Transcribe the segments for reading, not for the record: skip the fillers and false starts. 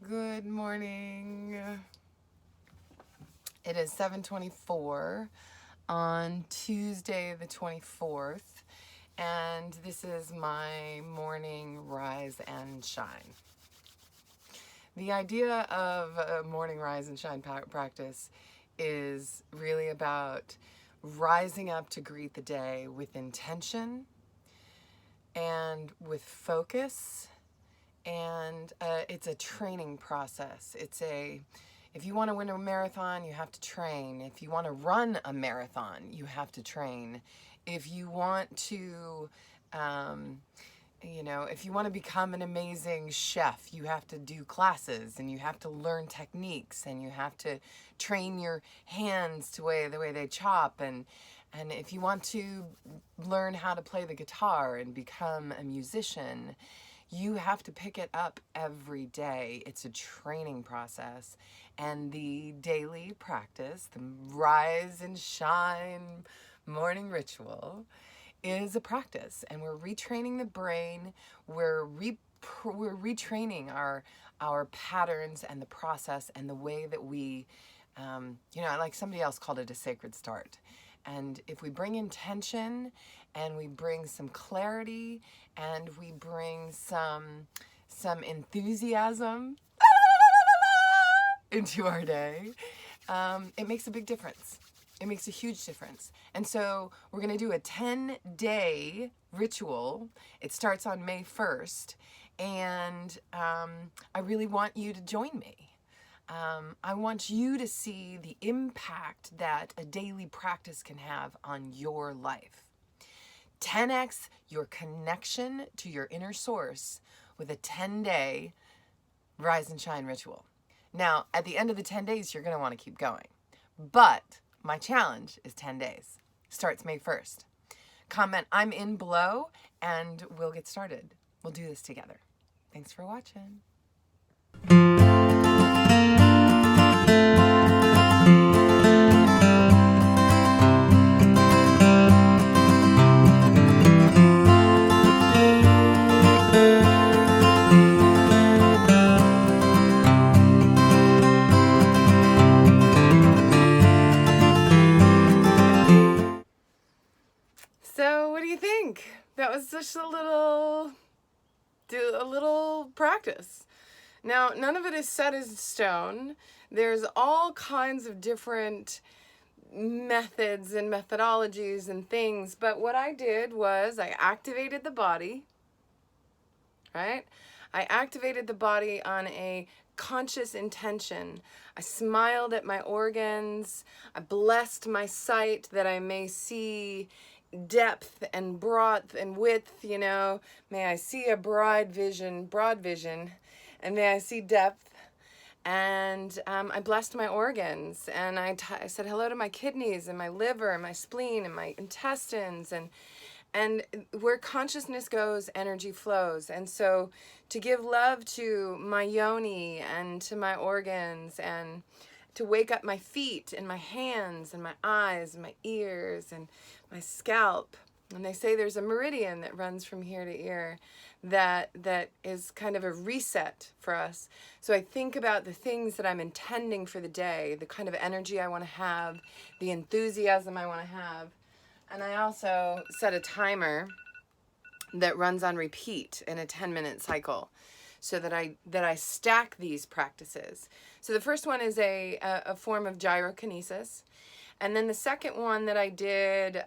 Good morning. It is 7:24 on Tuesday the 24th, and this is my morning rise and shine. The idea of a morning rise and shine practice is really about rising up to greet the day with intention and with focus. And it's a training process. If you want to win a marathon, you have to train. If you want to run a marathon, you have to train. If you want to, if you want to become an amazing chef, you have to do classes and you have to learn techniques and you have to train your hands to the way they chop. And if you want to learn how to play the guitar and become a musician, you have to pick it up every day. It's a training process. And the daily practice, the rise and shine morning ritual, is a practice. And we're retraining the brain. We're retraining our patterns and the process and the way that we, like somebody else called it a sacred start. And if we bring intention and we bring some clarity and we bring some enthusiasm into our day, it makes a big difference. It makes a huge difference. And so we're going to do a 10-day ritual. It starts on May 1st. And I really want you to join me. I want you to see the impact that a daily practice can have on your life. 10x your connection to your inner source with a 10-day rise and shine ritual. Now, at the end of the 10 days, you're going to want to keep going. But my challenge is 10 days. Starts May 1st. Comment "I'm in" below and we'll get started. We'll do this together. Thanks for watching. So what do you think? That was just a little practice. Now, none of it is set in stone. There's all kinds of different methods and methodologies and things, but what I did was I activated the body, right? I activated the body on a conscious intention. I smiled at my organs. I blessed my sight that I may see depth and breadth and width, may I see a broad vision, and may I see depth. And I blessed my organs, and I said hello to my kidneys and my liver and my spleen and my intestines, and where consciousness goes, energy flows. And so to give love to my yoni and to my organs, and to wake up my feet and my hands and my eyes and my ears and my scalp. And they say there's a meridian that runs from ear to ear that is kind of a reset for us. So I think about the things that I'm intending for the day, the kind of energy I want to have, the enthusiasm I want to have. And I also set a timer that runs on repeat in a 10-minute cycle, so that I stack these practices. So the first one is a form of gyrokinesis. And then the second one that I did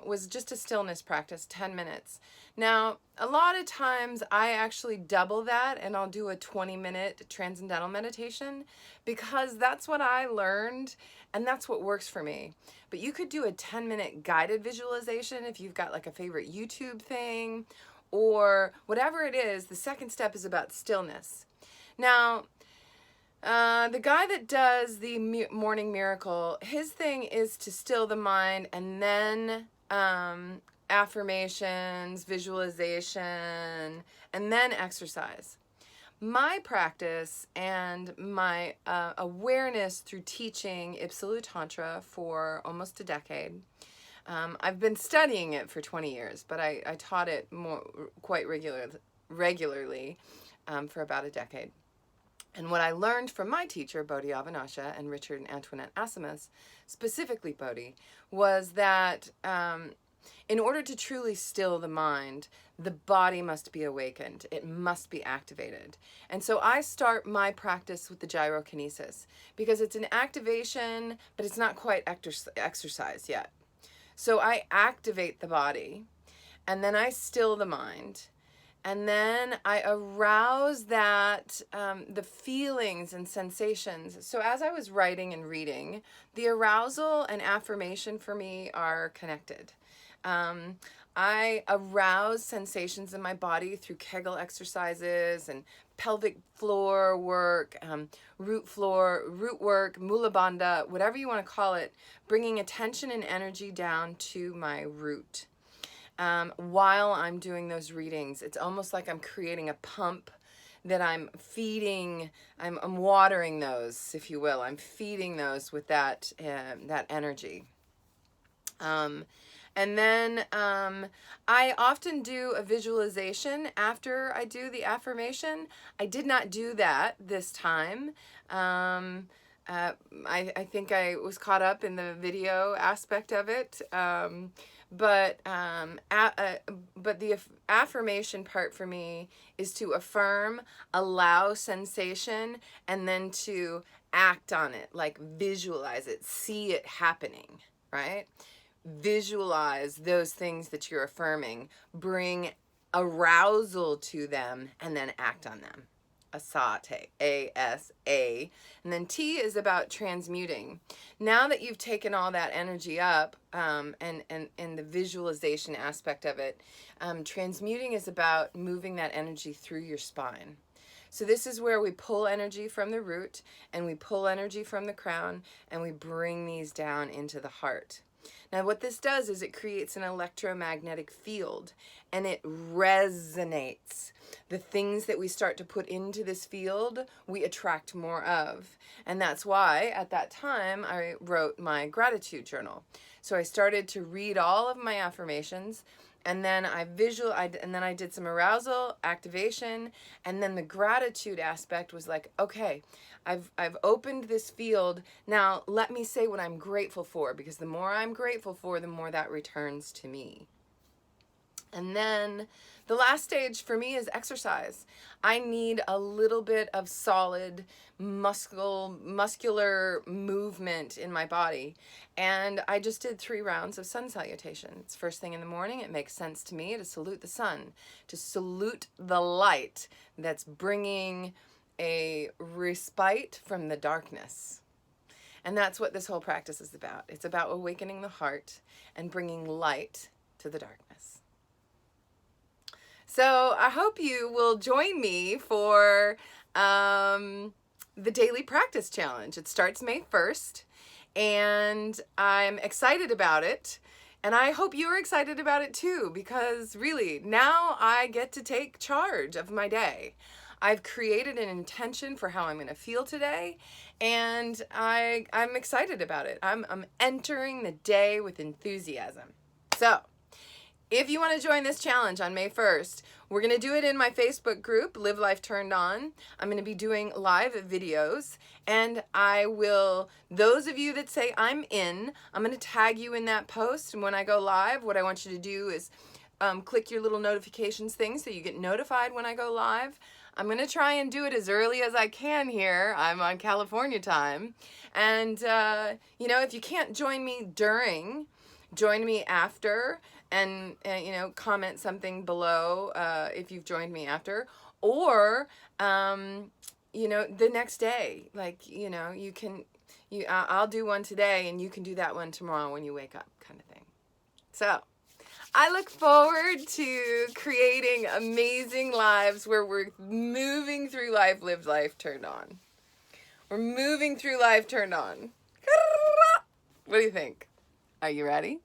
was just a stillness practice, 10 minutes. Now, a lot of times I actually double that and I'll do a 20-minute transcendental meditation, because that's what I learned and that's what works for me. But you could do a 10-minute guided visualization if you've got like a favorite YouTube thing or whatever it is. The second step is about stillness. Now, the guy that does the morning miracle, his thing is to still the mind and then affirmations, visualization, and then exercise. My practice and my awareness through teaching Absolute Tantra for almost a decade. I've been studying it for 20 years, but I taught it quite regularly for about a decade. And what I learned from my teacher, Bodhi Avanasha, and Richard and Antoinette Asimus, specifically Bodhi, was that in order to truly still the mind, the body must be awakened. It must be activated. And so I start my practice with the gyrokinesis because it's an activation, but it's not quite exercise yet. So I activate the body, and then I still the mind. And then I arouse that, the feelings and sensations. So as I was writing and reading, the arousal and affirmation for me are connected. I arouse sensations in my body through Kegel exercises and pelvic floor work, root work, Mula Bandha, whatever you want to call it, bringing attention and energy down to my root. While I'm doing those readings, it's almost like I'm creating a pump that I'm feeding, I'm watering those, if you will. I'm feeding those with that energy. And then I often do a visualization after I do the affirmation. I did not do that this time. I think I was caught up in the video aspect of it. But the affirmation part for me is to affirm, allow sensation, and then to act on it, like visualize it, see it happening, right? Visualize those things that you're affirming, bring arousal to them, and then act on them. Asate, A-S-A. And then T is about transmuting. Now that you've taken all that energy up, and the visualization aspect of it, transmuting is about moving that energy through your spine. So this is where we pull energy from the root, and we pull energy from the crown, and we bring these down into the heart. Now what this does is it creates an electromagnetic field, and it resonates. The things that we start to put into this field, we attract more of. And that's why at that time I wrote my gratitude journal. So I started to read all of my affirmations, and then I did some arousal, activation, and then the gratitude aspect was like, okay, I've opened this field. Now let me say what I'm grateful for, because the more I'm grateful for, the more that returns to me. And then the last stage for me is exercise. I need a little bit of solid muscular movement in my body. And I just did 3 rounds of sun salutation. It's first thing in the morning. It makes sense to me to salute the sun, to salute the light that's bringing a respite from the darkness. And that's what this whole practice is about. It's about awakening the heart and bringing light to the darkness. So I hope you will join me for the Daily Practice Challenge. It starts May 1st, and I'm excited about it. And I hope you're excited about it too, because really, now I get to take charge of my day. I've created an intention for how I'm going to feel today, and I'm excited about it. I'm entering the day with enthusiasm. So if you want to join this challenge on May 1st, we're going to do it in my Facebook group, Live Life Turned On. I'm going to be doing live videos, and those of you that say I'm in, I'm going to tag you in that post. And when I go live, what I want you to do is click your little notifications thing so you get notified when I go live. I'm going to try and do it as early as I can here. I'm on California time. And, if you can't join me during, join me after. And comment something below if you've joined me after, or the next day, I'll do one today and you can do that one tomorrow when you wake up, kind of thing. So I look forward to creating amazing lives where we're moving through life, live life turned on. We're moving through life turned on. What do you think? Are you ready?